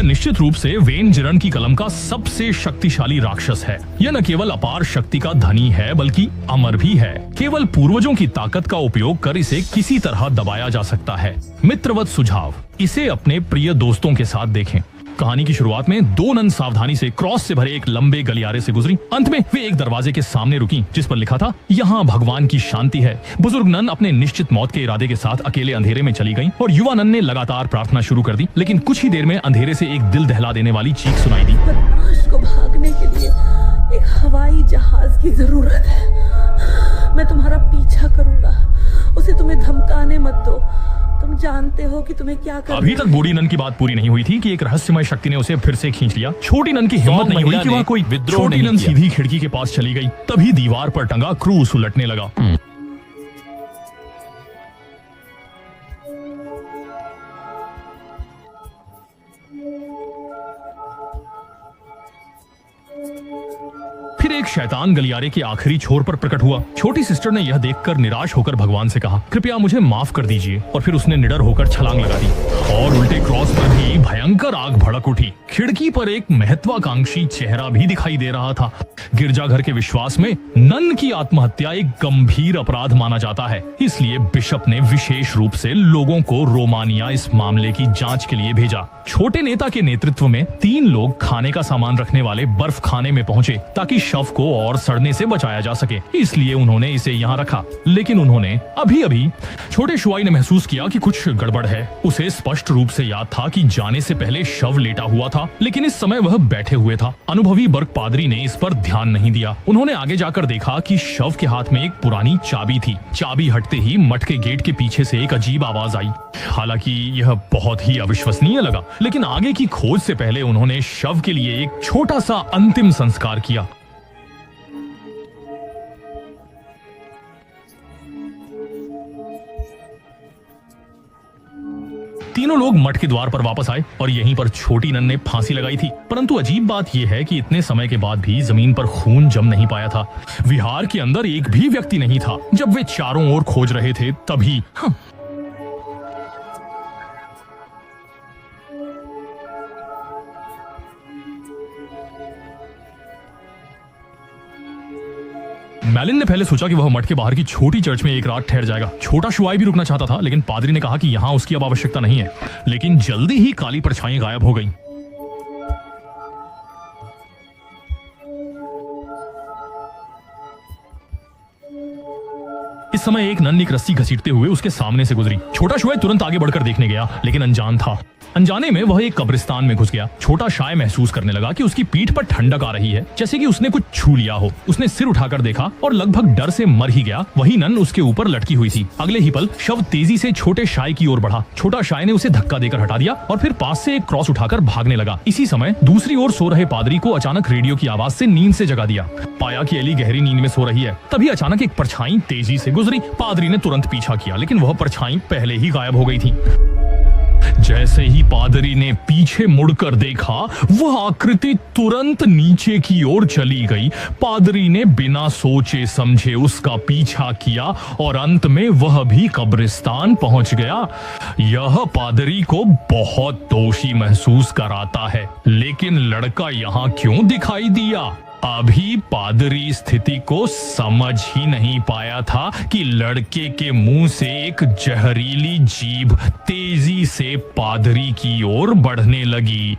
यह निश्चित रूप से वेन जिरन की कलम का सबसे शक्तिशाली राक्षस है। यह न केवल अपार शक्ति का धनी है बल्कि अमर भी है। केवल पूर्वजों की ताकत का उपयोग कर इसे किसी तरह दबाया जा सकता है। मित्रवत सुझाव, इसे अपने प्रिय दोस्तों के साथ देखें। कहानी की शुरुआत में दो नन सावधानी से क्रॉस से भरे एक लंबे गलियारे से गुजरी। अंत में वे एक दरवाजे के सामने रुकी जिस पर लिखा था, यहाँ भगवान की शांति है। बुजुर्ग नन अपने निश्चित मौत के इरादे के साथ अकेले अंधेरे में चली गईं और युवा नन ने लगातार प्रार्थना शुरू कर दी। लेकिन कुछ ही देर में अंधेरे से एक दिल दहला देने वाली चीख सुनाई दी। बदमाश को भागने के लिए एक हवाई जहाज की जरूरत है। मैं तुम्हारा पीछा करूंगा। उसे तुम्हें धमकाने मत दो। तुम जानते हो कि तुम्हें क्या करना है। अभी तक बूढ़ी नन की बात पूरी नहीं हुई थी कि एक रहस्यमय शक्ति ने उसे फिर से खींच लिया। छोटी नन की हिम्मत नहीं हुई कि वह कोई विद्रोह। छोटी नन सीधी खिड़की के पास चली गई। तभी दीवार पर टंगा क्रूस उलटने लगा। फिर एक शैतान गलियारे के आखिरी छोर पर प्रकट हुआ। छोटी सिस्टर ने यह देखकर निराश होकर भगवान से कहा, कृपया मुझे माफ कर दीजिए। और फिर उसने निडर होकर छलांग लगा दी और उल्टे क्रॉस पर भी भयंकर आग भड़क उठी। खिड़की पर एक महत्वाकांक्षी चेहरा भी दिखाई दे रहा था। गिरजाघर के विश्वास में नन की आत्महत्या एक गंभीर अपराध माना जाता है। इसलिए बिशप ने विशेष रूप से लोगों को रोमानिया इस मामले की जांच के लिए भेजा। छोटे नेता के नेतृत्व में 3 लोग खाने का सामान रखने वाले बर्फ खाने में पहुंचे ताकि शव को और सड़ने से बचाया जा सके। इसलिए उन्होंने इसे यहाँ रखा। लेकिन उन्होंने अभी छोटे शुआई ने महसूस किया कि कुछ गड़बड़ है। उसे स्पष्ट रूप से याद था कि जाने से पहले शव लेटा हुआ था, लेकिन इस समय वह बैठे हुए था। अनुभवी बर्ग पादरी ने इस पर ध्यान नहीं दिया। उन्होंने आगे जाकर देखा कि शव के हाथ में एक पुरानी चाबी थी। चाबी हटते ही मठ के गेट के पीछे से एक अजीब आवाज आई। हालांकि यह बहुत ही अविश्वसनीय लगा, लेकिन आगे की खोज से पहले उन्होंने शव के लिए एक छोटा सा अंतिम संस्कार किया। तीनों लोग मठ के द्वार पर वापस आए और यहीं पर छोटी नन ने फांसी लगाई थी। परंतु अजीब बात यह है कि इतने समय के बाद भी जमीन पर खून जम नहीं पाया था। विहार के अंदर एक भी व्यक्ति नहीं था। जब वे चारों ओर खोज रहे थे तभी मैलिन ने पहले सोचा कि वह मठ के बाहर की छोटी चर्च में एक रात ठहर जाएगा। छोटा शुआई भी रुकना चाहता था, लेकिन पादरी ने कहा कि यहाँ उसकी अब आवश्यकता नहीं है। लेकिन जल्दी ही काली परछाइयां गायब हो गईं। इस समय एक नन एक रस्सी घसीटते हुए उसके सामने से गुजरी। छोटा शुआई तुरंत आगे बढ़कर देखने गया, लेकिन अनजान था। अनजाने में वह एक कब्रिस्तान में घुस गया। छोटा शाय महसूस करने लगा कि उसकी पीठ पर ठंडक आ रही है, जैसे कि उसने कुछ छू लिया हो। उसने सिर उठाकर देखा और लगभग डर से मर ही गया। वही नन उसके ऊपर लटकी हुई थी। अगले ही पल शव तेजी से छोटे शाय की ओर बढ़ा। छोटा शाय ने उसे धक्का देकर हटा दिया और फिर पास से एक क्रॉस उठाकर भागने लगा। इसी समय दूसरी ओर सो रहे पादरी को अचानक रेडियो की आवाज से नींद से जगा दिया। पाया कि एली गहरी नींद में सो रही है। तभी अचानक एक परछाई तेजी से गुजरी। पादरी ने तुरंत पीछा किया, लेकिन वह परछाई पहले ही गायब हो गई थी। जैसे ही पादरी ने पीछे मुड़कर देखा, वह आकृति तुरंत नीचे की ओर चली गई। पादरी ने बिना सोचे समझे उसका पीछा किया और अंत में वह भी कब्रिस्तान पहुंच गया। यह पादरी को बहुत दोषी महसूस कराता है, लेकिन लड़का यहाँ क्यों दिखाई दिया? अभी पादरी स्थिति को समझ ही नहीं पाया था कि लड़के के मुंह से एक जहरीली जीभ तेजी से पादरी की ओर बढ़ने लगी।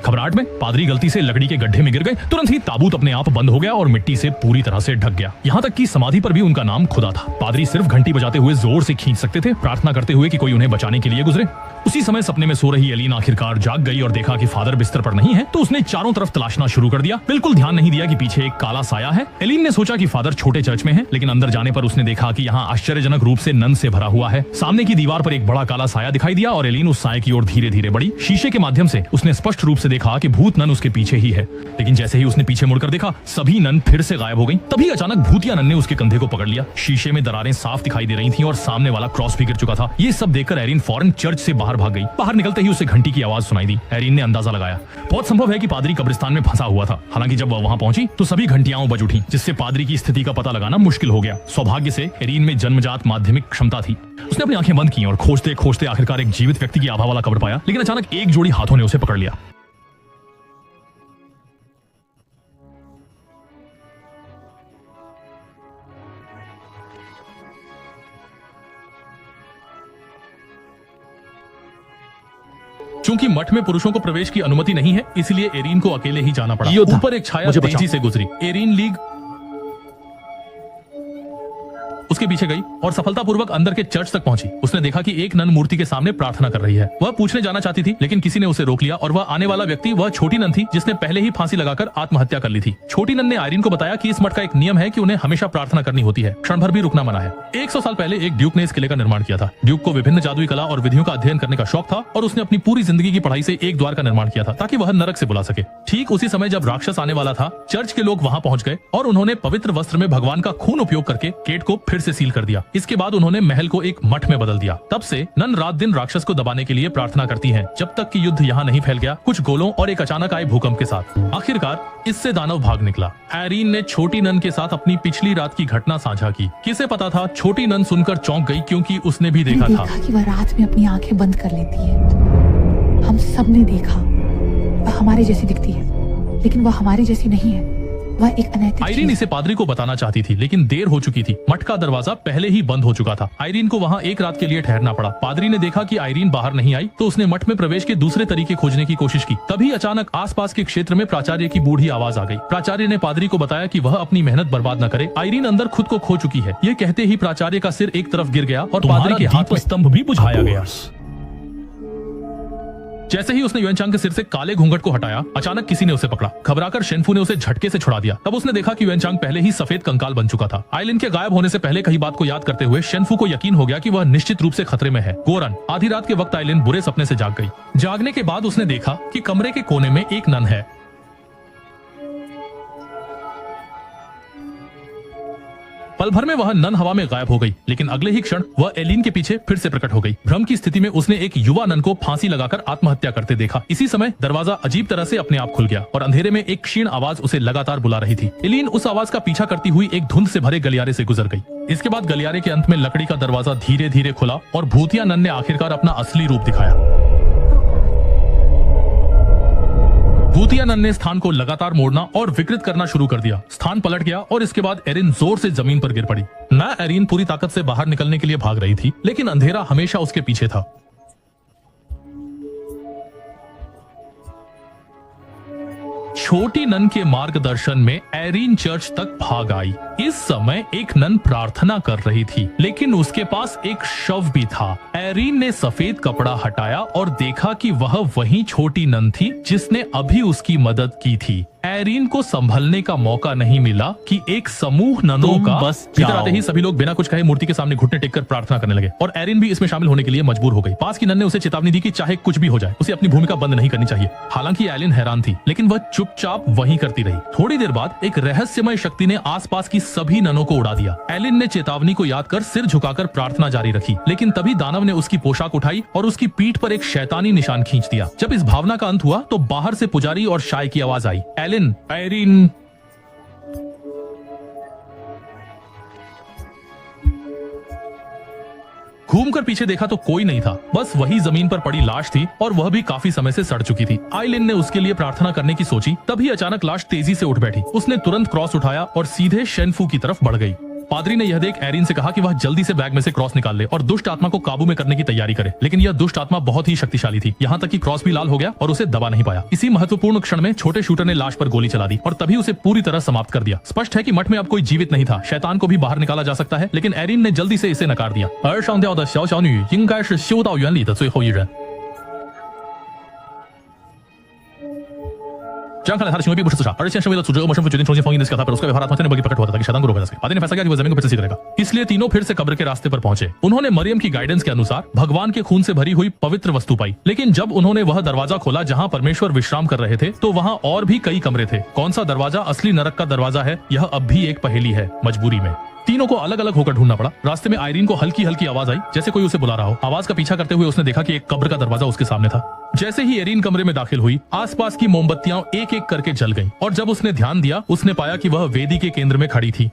घबराहट में पादरी गलती से लकड़ी के गड्ढे में गिर गए। तुरंत ही ताबूत अपने आप बंद हो गया और मिट्टी से पूरी तरह से ढक गया। यहाँ तक कि समाधि पर भी उनका नाम खुदा था। पादरी सिर्फ घंटी बजाते हुए जोर से खींच सकते थे, प्रार्थना करते हुए कि कोई उन्हें बचाने के लिए गुजरे। उसी समय सपने में सो रही एलीन आखिरकार जाग गई और देखा कि फादर बिस्तर पर नहीं है, तो उसने चारों तरफ तलाशना शुरू कर दिया। बिल्कुल ध्यान नहीं दिया कि पीछे एक काला साया है। एलीन ने सोचा कि फादर छोटे चर्च में है, लेकिन अंदर जाने पर उसने देखा कि यहाँ आश्चर्यजनक रूप से नन से भरा हुआ है। सामने की दीवार पर एक बड़ा काला साया दिखाई दिया और एलीन उस साये की ओर धीरे धीरे बढ़ी। शीशे के माध्यम से उसने स्पष्ट रूप से देखा कि भूत नन उसके पीछे ही है। लेकिन जैसे ही उसने पीछे मुड़कर देखा, सभी नन फिर से गायब हो गई। तभी अचानक भूतिया नन ने उसके कंधे को पकड़ लिया। शीशे में दरारें साफ दिखाई दे रही थी और सामने वाला क्रॉस भी गिर चुका था। ये सब देखकर एरीन फौरन चर्च से बाहर भाग गई। बाहर निकलते ही उसे घंटी की आवाज सुनाई दी। एरीन ने अंदाजा लगाया, बहुत संभव है कि पादरी कब्रिस्तान में फंसा हुआ था। हालांकि जब वह वहां पहुंची तो सभी घंटियां बज उठी, जिससे पादरी की स्थिति का पता लगाना मुश्किल हो गया। सौभाग्य से एरीन में जन्मजात माध्यमिक क्षमता थी। उसने अपनी आंखें बंद की और खोजते खोजते आखिरकार एक जीवित व्यक्ति की आभा वाला कब्र पाया। लेकिन अचानक एक जोड़ी हाथों ने उसे पकड़ लिया। चूंकि मठ में पुरुषों को प्रवेश की अनुमति नहीं है, इसलिए एरीन को अकेले ही जाना पड़ा। योद्धा, ऊपर एक छाया मुझे तेजी बचाओ। से गुजरी। एरीन लीग उसके पीछे गई और सफलतापूर्वक अंदर के चर्च तक पहुंची। उसने देखा कि एक नन मूर्ति के सामने प्रार्थना कर रही है। वह पूछने जाना चाहती थी, लेकिन किसी ने उसे रोक लिया और वह आने वाला व्यक्ति वह छोटी नन थी जिसने पहले ही फांसी लगाकर आत्महत्या कर ली थी। छोटी नन ने आयरीन को बताया कि इस मठ का एक नियम है कि उन्हें हमेशा प्रार्थना करनी होती है, क्षण भर भी रुकना मना है। 100 साल पहले एक ड्यूक ने इस किले का निर्माण किया था। ड्यूक को विभिन्न जादुई कला और विधियों का अध्ययन करने का शौक था और उसने अपनी पूरी जिंदगी की पढ़ाई से एक द्वार का निर्माण किया था ताकि वह नरक से बुला सके। ठीक उसी समय जब राक्षस आने वाला था, चर्च के लोग वहां पहुंच गए और उन्होंने पवित्र वस्त्र में भगवान का खून उपयोग करके गेट को फिर से सील कर दिया। इसके बाद उन्होंने महल को एक मठ में बदल दिया। तब से नन रात दिन राक्षस को दबाने के लिए प्रार्थना करती हैं, जब तक कि युद्ध यहाँ नहीं फैल गया, कुछ गोलों और एक अचानक आए भूकंप के साथ। आखिरकार इससे दानव भाग निकला। आयरीन ने छोटी नन के साथ अपनी पिछली रात की घटना साझा की। किसे पता था, छोटी नन सुनकर चौंक गई क्योंकि उसने भी देखा था कि वह रात में अपनी आंखें बंद कर लेती है। हम सब ने देखा, वह हमारे जैसी दिखती है, लेकिन वह हमारी जैसी नहीं है। वह एक अनैतिक आयरीन इसे पादरी को बताना चाहती थी, लेकिन देर हो चुकी थी। मठ का दरवाजा पहले ही बंद हो चुका था। आयरीन को वहाँ एक रात के लिए ठहरना पड़ा। पादरी ने देखा कि आयरीन बाहर नहीं आई, तो उसने मठ में प्रवेश के दूसरे तरीके खोजने की कोशिश की। तभी अचानक आसपास के क्षेत्र में प्राचार्य की बूढ़ी आवाज आ गई। प्राचार्य ने पादरी को बताया कि वह अपनी मेहनत बर्बाद न करे। आयरीन अंदर खुद को खो चुकी है। ये कहते ही प्राचार्य का सिर एक तरफ गिर गया और पादरी के हाथ में स्तंभ भी बुझाया गया। जैसे ही उसने युएनचांग के सिर से काले घूंघट को हटाया, अचानक किसी ने उसे पकड़ा। घबराकर शेनफू ने उसे झटके से छुड़ा दिया। तब उसने देखा कि युएनचांग पहले ही सफेद कंकाल बन चुका था। आइलिन के गायब होने से पहले कही बात को याद करते हुए शेनफू को यकीन हो गया कि वह निश्चित रूप से खतरे में है। गोरन, आधी रात के वक्त आइलिन बुरे सपने से जाग गई। जागने के बाद उसने देखा कि कमरे के कोने में एक नन है। पल भर में वह नन हवा में गायब हो गई, लेकिन अगले ही क्षण वह एलिन के पीछे फिर से प्रकट हो गई। भ्रम की स्थिति में उसने एक युवा नन को फांसी लगाकर आत्महत्या करते देखा। इसी समय दरवाजा अजीब तरह से अपने आप खुल गया और अंधेरे में एक क्षीण आवाज उसे लगातार बुला रही थी। एलिन उस आवाज का पीछा करती हुई एक धुंध से भरे गलियारे से गुजर गई। इसके बाद गलियारे के अंत में लकड़ी का दरवाजा धीरे धीरे खुला और भूतिया नन ने आखिरकार अपना असली रूप दिखाया। भूतिया नन ने स्थान को लगातार मोड़ना और विकृत करना शुरू कर दिया। स्थान पलट गया और इसके बाद एरिन जोर से जमीन पर गिर पड़ी। न एरिन पूरी ताकत से बाहर निकलने के लिए भाग रही थी, लेकिन अंधेरा हमेशा उसके पीछे था। छोटी नन के मार्गदर्शन में एरिन चर्च तक भाग आई। इस समय एक नन प्रार्थना कर रही थी, लेकिन उसके पास एक शव भी था। एरिन ने सफेद कपड़ा हटाया और देखा कि वह वही छोटी नन थी जिसने अभी उसकी मदद की थी। एरिन को संभलने का मौका नहीं मिला कि एक समूह ननों का बस भीतर आते ही सभी लोग बिना कुछ कहे मूर्ति के सामने घुटने टेककर प्रार्थना करने लगे और एरिन भी इसमें शामिल होने के लिए मजबूर हो गई। पास की नन ने उसे चेतावनी दी कि चाहे कुछ भी हो जाए, उसे अपनी भूमिका बंद नहीं करनी चाहिए। हालांकि एलिन हैरान थी, लेकिन वह चुपचाप वहीं करती रही। थोड़ी देर बाद एक रहस्यमय शक्ति ने आसपास की सभी ननों को उड़ा दिया। एलिन ने चेतावनी को याद कर सिर झुकाकर प्रार्थना जारी रखी, लेकिन तभी दानव ने उसकी पोशाक उठाई और उसकी पीठ पर एक शैतानी निशान खींच दिया। जब इस भावना का अंत हुआ तो बाहर से पुजारी और शाय की आवाज आई, एलिन, एरिन। घूमकर पीछे देखा तो कोई नहीं था, बस वही जमीन पर पड़ी लाश थी और वह भी काफी समय से सड़ चुकी थी। आइलिन ने उसके लिए प्रार्थना करने की सोची, तभी अचानक लाश तेजी से उठ बैठी। उसने तुरंत क्रॉस उठाया और सीधे शेनफू की तरफ बढ़ गई। पादरी ने यह देख एरिन से कहा कि वह जल्दी से बैग में से क्रॉस निकाल ले और दुष्ट आत्मा को काबू में करने की तैयारी करे, लेकिन यह दुष्ट आत्मा बहुत ही शक्तिशाली थी, यहाँ तक कि क्रॉस भी लाल हो गया और उसे दबा नहीं पाया। इसी महत्वपूर्ण क्षण में छोटे शूटर ने लाश पर गोली चला दी और तभी उसे पूरी तरह समाप्त कर दिया। स्पष्ट है कि मठ में अब कोई जीवित नहीं था। शैतान को भी बाहर निकाला जा सकता है, लेकिन एरिन ने जल्दी से इसे नकार दिया। 而上吊的小小女应该是修道院里的最后一人。这样看来，他的行为并不是自杀，而是现身为了组织恶魔神父决定重新封印的इसका था पर उसका व्यवहार आत्मा से बल्कि प्रकट हुआ था ताकि शैतान को रोका जा सके। पादरी ने फैसला किया कि वह जमीन को फिर से सील करेगा। इसलिए तीनों फिर से कब्र के रास्ते पर पहुंचे। उन्होंने मरियम की गाइडेंस के अनुसार भगवान के खून से भरी हुई पवित्र वस्तु पाई, लेकिन जब उन्होंने वह दरवाजा खोला जहां परमेश्वर विश्राम कर रहे थे, तो वहां और भी कई कमरे थे। कौन सा दरवाजा असली नरक का दरवाजा है, यह अब भी एक पहेली है। मजबूरी में तीनों को अलग अलग होकर ढूंढना पड़ा। रास्ते में आयरीन को हल्की हल्की आवाज आई, जैसे कोई उसे बुला रहा हो। आवाज का पीछा करते हुए उसने देखा कि एक कब्र का दरवाजा उसके सामने था। जैसे ही एरिन कमरे में दाखिल हुई, आसपास की मोमबत्तियां एक एक करके जल गईं और जब उसने ध्यान दिया, उसने पाया कि वह वेदी के केंद्र में खड़ी थी।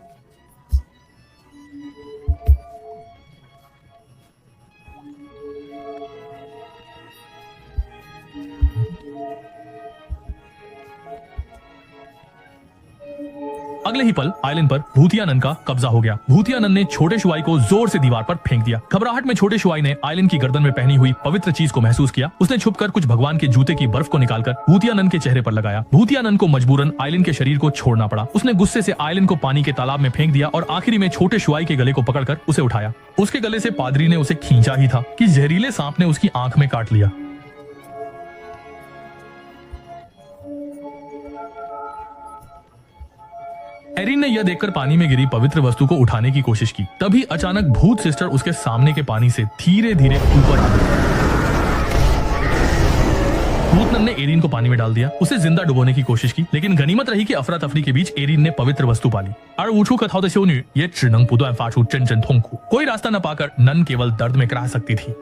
अगले ही पल आइलैंड पर भूतिया नन का कब्जा हो गया। भूतिया नन ने छोटे शुआई को जोर से दीवार पर फेंक दिया। घबराहट में छोटे शुआई ने आइलैंड की गर्दन में पहनी हुई पवित्र चीज को महसूस किया। उसने छुपकर कुछ भगवान के जूते की बर्फ को निकालकर भूतिया नन के चेहरे पर लगाया। भूतिया नन को मजबूरन आइलैंड के शरीर को छोड़ना पड़ा। उसने गुस्से से आइलैंड को पानी के तालाब में फेंक दिया और आखिरी में छोटे शुआई के गले को पकड़कर उसे उठाया। उसके गले से पादरी ने उसे खींचा ही था कि जहरीले सांप ने उसकी आंख में काट लिया। एरिन ने यह देखकर पानी में गिरी पवित्र वस्तु को उठाने की कोशिश की। तभी अचानक भूत सिस्टर उसके सामने के पानी से धीरे धीरे ऊपर आ गई। भूतनन ने एरिन को पानी में डाल दिया। उसे जिंदा डुबोने की कोशिश की, लेकिन गनीमत रही कि अफरा तफरी के बीच एरिन ने पवित्र वस्तु पाली। और ऊँचू कथाओं से शोन्यू ये 只能不断发出阵阵痛苦। कोई रास्ता न पाकर नन केवल दर्द में कराह सकती थी।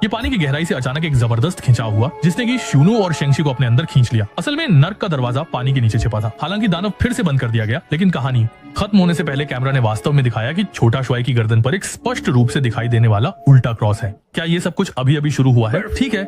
ये पानी की गहराई से अचानक एक जबरदस्त खिंचाव हुआ, जिसने कि शूनो और शेंगशी को अपने अंदर खींच लिया। असल में नर्क का दरवाजा पानी के नीचे छिपा था। हालांकि दानव फिर से बंद कर दिया गया, लेकिन कहानी खत्म होने से पहले कैमरा ने वास्तव में दिखाया कि छोटा शुआई की गर्दन पर एक स्पष्ट रूप से दिखाई देने वाला उल्टा क्रॉस है। क्या ये सब कुछ अभी अभी शुरू हुआ है? ठीक है।